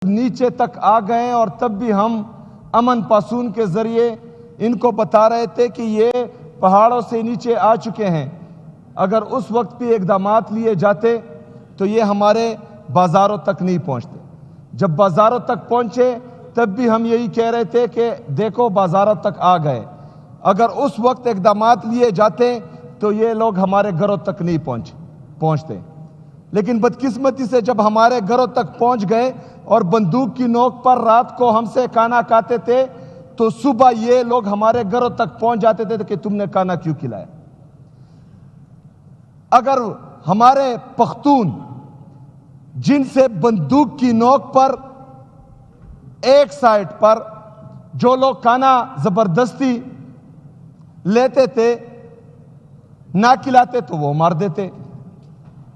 نیچے تک آ گئے اور تب بھی ہم امن پاسون کے ذریعے ان کو بتا رہے تھے کہ یہ پہاڑوں سے نیچے آ چکے ہیں. اگر اس وقت بھی اقدامات لیے جاتے تو یہ ہمارے بازاروں تک نہیں پہنچتے. جب بازاروں تک پہنچے تب بھی ہم یہی کہہ رہے تھے کہ دیکھو بازاروں تک آ گئے. اگر اس وقت اقدامات لیے جاتے تو یہ لوگ ہمارے گھروں تک نہیں پہنچتے. لیکن بدقسمتی سے جب ہمارے گھروں تک پہنچ گئے اور بندوق کی نوک پر رات کو ہم سے کھانا کھاتے تھے تو صبح یہ لوگ ہمارے گھروں تک پہنچ جاتے تھے کہ تم نے کھانا کیوں کھلایا. اگر ہمارے پختون جن سے بندوق کی نوک پر ایک سائٹ پر جو لوگ کھانا زبردستی لیتے تھے نہ کھلاتے تو وہ مار دیتے.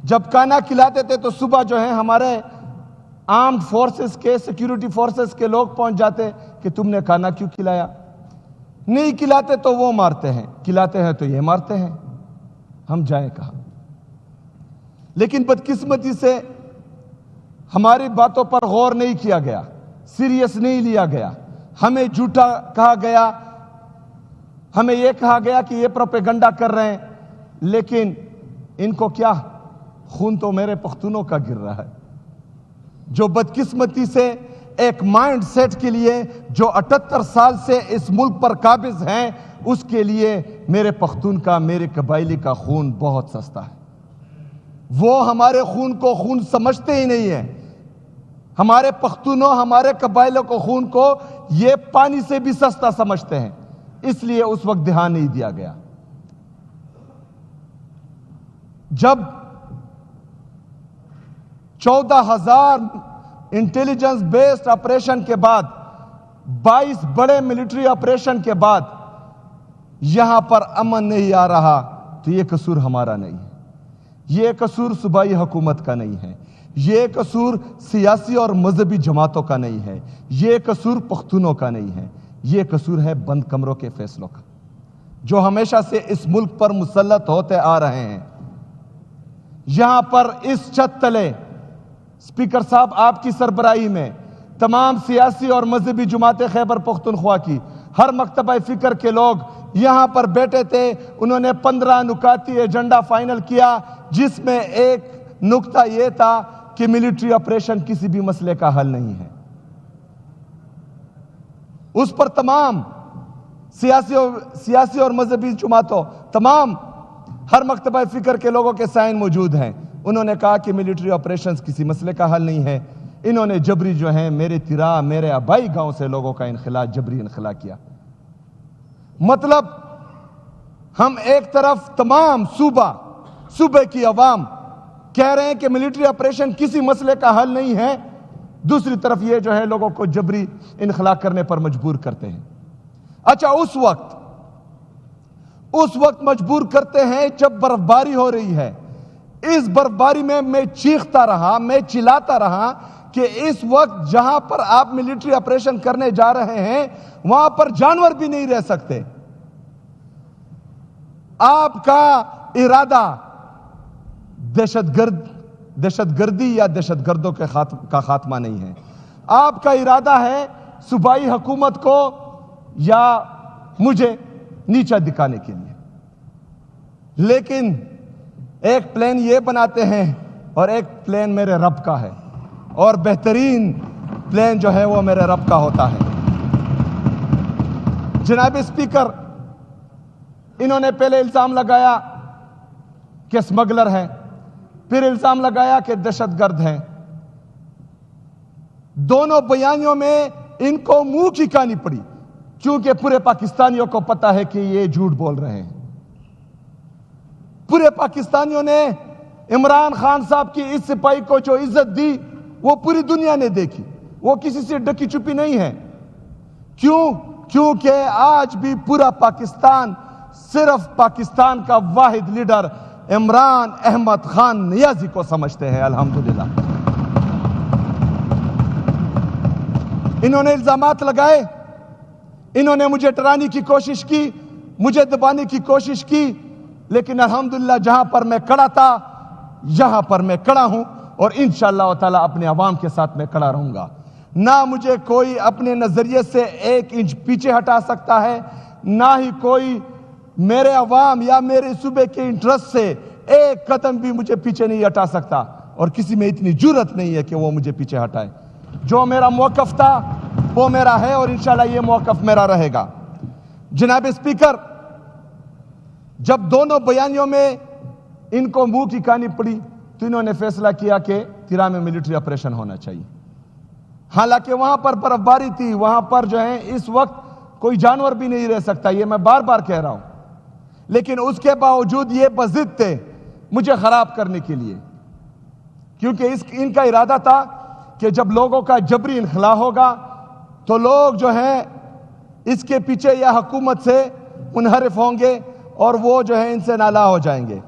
جب کھانا کھلاتے تھے تو صبح جو ہے ہمارے آرمڈ فورسز کے سیکیورٹی فورسز کے لوگ پہنچ جاتے کہ تم نے کھانا کیوں کھلایا. نہیں کھلاتے تو وہ مارتے ہیں, کھلاتے ہیں تو یہ مارتے ہیں. ہم جائیں کہاں؟ لیکن بدقسمتی سے ہماری باتوں پر غور نہیں کیا گیا, سیریس نہیں لیا گیا. ہمیں جھوٹا کہا گیا, ہمیں یہ کہا گیا کہ یہ پروپیگنڈا کر رہے ہیں. لیکن ان کو کیا, خون تو میرے پختونوں کا گر رہا ہے. جو بدقسمتی سے ایک مائنڈ سیٹ کے لیے جو 78 سال سے اس ملک پر قابض ہیں, اس کے لیے میرے پختون کا, میرے قبائلی کا خون بہت سستا ہے. وہ ہمارے خون کو خون سمجھتے ہی نہیں ہیں. ہمارے پختونوں, ہمارے قبائلوں کو خون کو یہ پانی سے بھی سستا سمجھتے ہیں. اس لیے اس وقت دھیان نہیں دیا گیا. جب 14,000 انٹیلیجنس بیسڈ آپریشن کے بعد, 22 بڑے ملٹری آپریشن کے بعد یہاں پر امن نہیں آ رہا تو یہ قصور ہمارا نہیں ہے. یہ قصور صوبائی حکومت کا نہیں ہے. یہ قصور سیاسی اور مذہبی جماعتوں کا نہیں ہے. یہ قصور پختونوں کا نہیں ہے. یہ قصور ہے بند کمروں کے فیصلوں کا, جو ہمیشہ سے اس ملک پر مسلط ہوتے آ رہے ہیں. یہاں پر اس چھت تلے اسپیکر صاحب آپ کی سربراہی میں تمام سیاسی اور مذہبی جماعتیں خیبر پختونخوا کی, ہر مکتبہ فکر کے لوگ یہاں پر بیٹھے تھے. انہوں نے 15 نکاتی ایجنڈا فائنل کیا, جس میں ایک نکتہ یہ تھا کہ ملٹری آپریشن کسی بھی مسئلے کا حل نہیں ہے. اس پر تمام سیاسی اور مذہبی جماعتوں, تمام ہر مکتبہ فکر کے لوگوں کے سائن موجود ہیں. انہوں نے کہا کہ ملٹری آپریشنز کسی مسئلے کا حل نہیں ہے. انہوں نے جبری جو ہیں میرے تیرا, میرے آبائی گاؤں سے لوگوں کا انخلا, جبری انخلا کیا. مطلب ہم ایک طرف تمام صوبے کی عوام کہہ رہے ہیں کہ ملٹری آپریشن کسی مسئلے کا حل نہیں ہے, دوسری طرف یہ جو ہے لوگوں کو جبری انخلا کرنے پر مجبور کرتے ہیں. اچھا, اس وقت مجبور کرتے ہیں جب برف باری ہو رہی ہے. اس برف باری میں چیختا رہا, میں چلاتا رہا کہ اس وقت جہاں پر آپ ملٹری آپریشن کرنے جا رہے ہیں وہاں پر جانور بھی نہیں رہ سکتے. آپ کا ارادہ دہشت گردی یا دہشت گردوں کا خاتمہ نہیں ہے. آپ کا ارادہ ہے صوبائی حکومت کو یا مجھے نیچا دکھانے کے لیے. لیکن ایک پلان یہ بناتے ہیں اور ایک پلان میرے رب کا ہے, اور بہترین پلان جو ہے وہ میرے رب کا ہوتا ہے. جناب اسپیکر, انہوں نے پہلے الزام لگایا کہ اسمگلر ہیں, پھر الزام لگایا کہ دہشت گرد ہیں. دونوں بیانیوں میں ان کو منہ کی کہانی پڑی, کیونکہ پورے پاکستانیوں کو پتا ہے کہ یہ جھوٹ بول رہے ہیں. پورے پاکستانیوں نے عمران خان صاحب کی اس سپاہی کو جو عزت دی وہ پوری دنیا نے دیکھی, وہ کسی سے ڈکی چھپی نہیں ہے. کیونکہ آج بھی پورا پاکستان صرف پاکستان کا واحد لیڈر عمران احمد خان نیازی کو سمجھتے ہیں. الحمدللہ. انہوں نے الزامات لگائے, انہوں نے مجھے ڈرانے کی کوشش کی, مجھے دبانے کی کوشش کی, لیکن الحمدللہ جہاں پر میں کھڑا تھا یہاں پر میں کھڑا ہوں اور انشاءاللہ تعالی اپنے عوام کے ساتھ میں کھڑا رہوں گا. نہ مجھے کوئی اپنے نظریے سے 1 انچ پیچھے ہٹا سکتا ہے، نہ ہی کوئی میرے عوام یا میرے صوبے کے انٹرسٹ سے 1 قدم بھی مجھے پیچھے نہیں ہٹا سکتا، اور کسی میں اتنی جرأت نہیں ہے کہ وہ مجھے پیچھے ہٹائے۔ جو میرا موقف تھا وہ میرا ہے، اور انشاءاللہ یہ موقف میرا رہے گا۔ جناب اسپیکر، جب دونوں بیانیوں میں ان کو منہ کی کہانی پڑی تو انہوں نے فیصلہ کیا کہ تیرا میں ملٹری آپریشن ہونا چاہیے، حالانکہ وہاں پر برف باری تھی، وہاں پر جو ہے اس وقت کوئی جانور بھی نہیں رہ سکتا، یہ میں بار بار کہہ رہا ہوں، لیکن اس کے باوجود یہ بضد تھے مجھے خراب کرنے کے لیے، کیونکہ ان کا ارادہ تھا کہ جب لوگوں کا جبری انخلاء ہوگا تو لوگ جو ہیں اس کے پیچھے یا حکومت سے منحرف ہوں گے اور وہ جو ہے ان سے نالا ہو جائیں گے،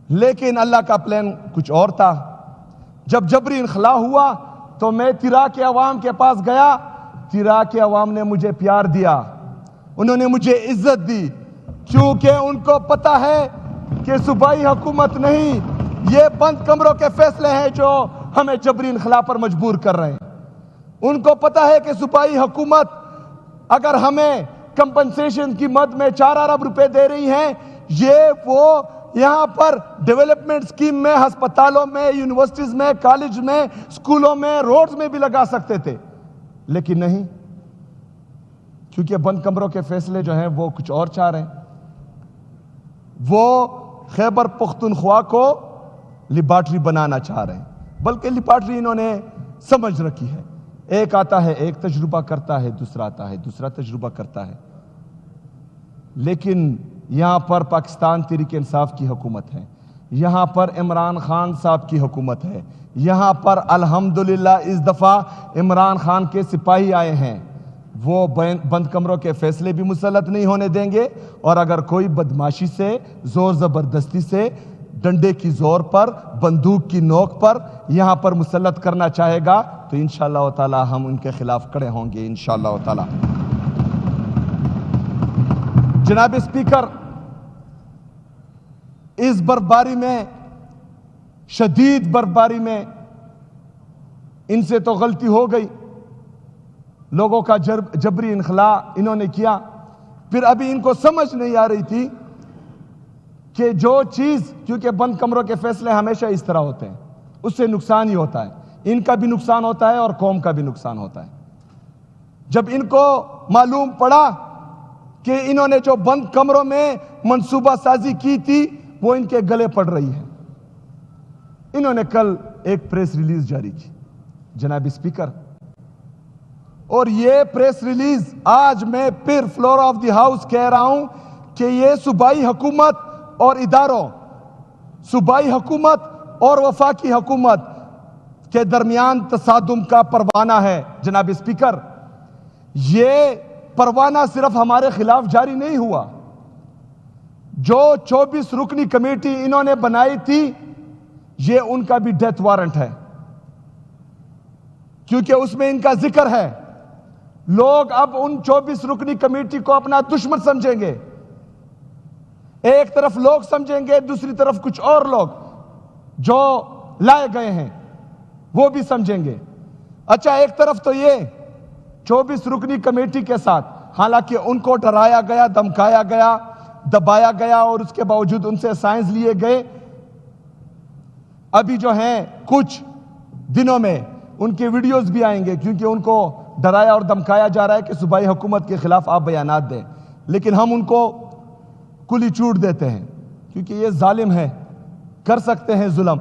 لیکن اللہ کا پلان کچھ اور تھا۔ جب جبری انخلاء ہوا تو میں تیرا کے عوام کے پاس گیا، تیرا کے عوام نے مجھے پیار دیا، انہوں نے مجھے عزت دی، کیونکہ ان کو پتا ہے کہ صوبائی حکومت نہیں، یہ بند کمروں کے فیصلے ہیں جو ہمیں جبری انخلاء پر مجبور کر رہے ہیں۔ ان کو پتا ہے کہ صوبائی حکومت اگر ہمیں کمپنسیشن کی مد میں 4 ارب روپے دے رہی ہیں، یہ وہ یہاں پر ڈیولپمنٹ سکیم میں، ہسپتالوں میں، یونیورسٹیز میں، کالج میں، سکولوں میں، روڈز میں بھی لگا سکتے تھے، لیکن نہیں، کیونکہ بند کمروں کے فیصلے جو ہیں وہ کچھ اور چاہ رہے ہیں۔ وہ خیبر پختونخوا کو لیبارٹری بنانا چاہ رہے ہیں، بلکہ لیبارٹری انہوں نے سمجھ رکھی ہے، ایک آتا ہے ایک تجربہ کرتا ہے، دوسرا آتا ہے دوسرا تجربہ کرتا ہے، لیکن یہاں پر پاکستان تحریک انصاف کی حکومت ہے، یہاں پر عمران خان صاحب کی حکومت ہے، یہاں پر الحمدللہ اس دفعہ عمران خان کے سپاہی آئے ہیں، وہ بند کمروں کے فیصلے بھی مسلط نہیں ہونے دیں گے، اور اگر کوئی بدماشی سے، زور زبردستی سے، ڈنڈے کی زور پر، بندوق کی نوک پر یہاں پر مسلط کرنا چاہے گا تو انشاءاللہ تعالی ہم ان کے خلاف کھڑے ہوں گے انشاءاللہ تعالی۔ جناب اسپیکر، اس برفباری میں، شدید برفباری میں ان سے تو غلطی ہو گئی، لوگوں کا جبری انخلاء انہوں نے کیا، پھر ابھی ان کو سمجھ نہیں آ رہی تھی کہ جو چیز، کیونکہ بند کمروں کے فیصلے ہمیشہ اس طرح ہوتے ہیں، اس سے نقصان ہی ہوتا ہے، ان کا بھی نقصان ہوتا ہے اور قوم کا بھی نقصان ہوتا ہے۔ جب ان کو معلوم پڑا کہ انہوں نے جو بند کمروں میں منصوبہ سازی کی تھی وہ ان کے گلے پڑ رہی ہے، انہوں نے کل ایک پریس ریلیز جاری کی جناب اسپیکر، اور یہ پریس ریلیز آج میں پھر فلور آف دی ہاؤس کہہ رہا ہوں کہ یہ صوبائی حکومت اور اداروں، صوبائی حکومت اور وفاقی حکومت کے درمیان تصادم کا پروانہ ہے جناب اسپیکر۔ یہ پروانہ صرف ہمارے خلاف جاری نہیں ہوا، جو 24 رکنی کمیٹی انہوں نے بنائی تھی یہ ان کا بھی ڈیتھ وارنٹ ہے، کیونکہ اس میں ان کا ذکر ہے۔ لوگ اب ان 24 رکنی کمیٹی کو اپنا دشمن سمجھیں گے، ایک طرف لوگ سمجھیں گے، دوسری طرف کچھ اور لوگ جو لائے گئے ہیں وہ بھی سمجھیں گے۔ اچھا، ایک طرف تو یہ 24 رکنی کمیٹی کے ساتھ، حالانکہ ان کو ڈرایا گیا، دمکایا گیا، دبایا گیا، اور اس کے باوجود ان سے سائنس لیے گئے، ابھی جو ہیں کچھ دنوں میں ان کے ویڈیوز بھی آئیں گے، کیونکہ ان کو ڈرایا اور دمکایا جا رہا ہے کہ صوبائی حکومت کے خلاف آپ بیانات دیں، لیکن ہم ان کو کلی چوٹ دیتے ہیں، کیونکہ یہ ظالم ہے، کر سکتے ہیں ظلم۔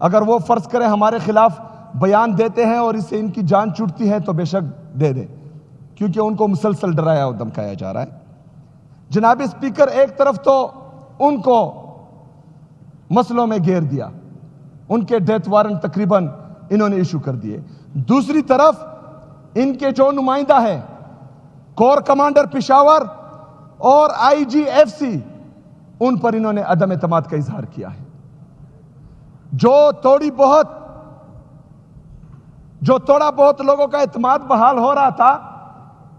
اگر وہ فرض کریں ہمارے خلاف بیان دیتے ہیں اور اس سے ان کی جان چھوٹتی ہے تو بے شک دے دیں، کیونکہ ان کو مسلسل ڈرایا اور دمکایا جا رہا ہے۔ جناب اسپیکر، ایک طرف تو ان کو مسئلوں میں گھیر دیا، ان کے ڈیتھ وارنٹ تقریباً انہوں نے ایشو کر دیے، دوسری طرف ان کے جو نمائندہ ہے کور کمانڈر پشاور اور آئی جی ایف سی، ان پر انہوں نے عدم اعتماد کا اظہار کیا ہے۔ جو تھوڑا بہت لوگوں کا اعتماد بحال ہو رہا تھا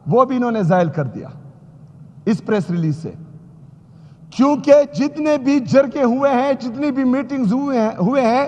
وہ بھی انہوں نے زائل کر دیا اس پریس ریلیز سے، کیونکہ جتنے بھی جرگے ہوئے ہیں، جتنی بھی میٹنگز ہوئے ہیں،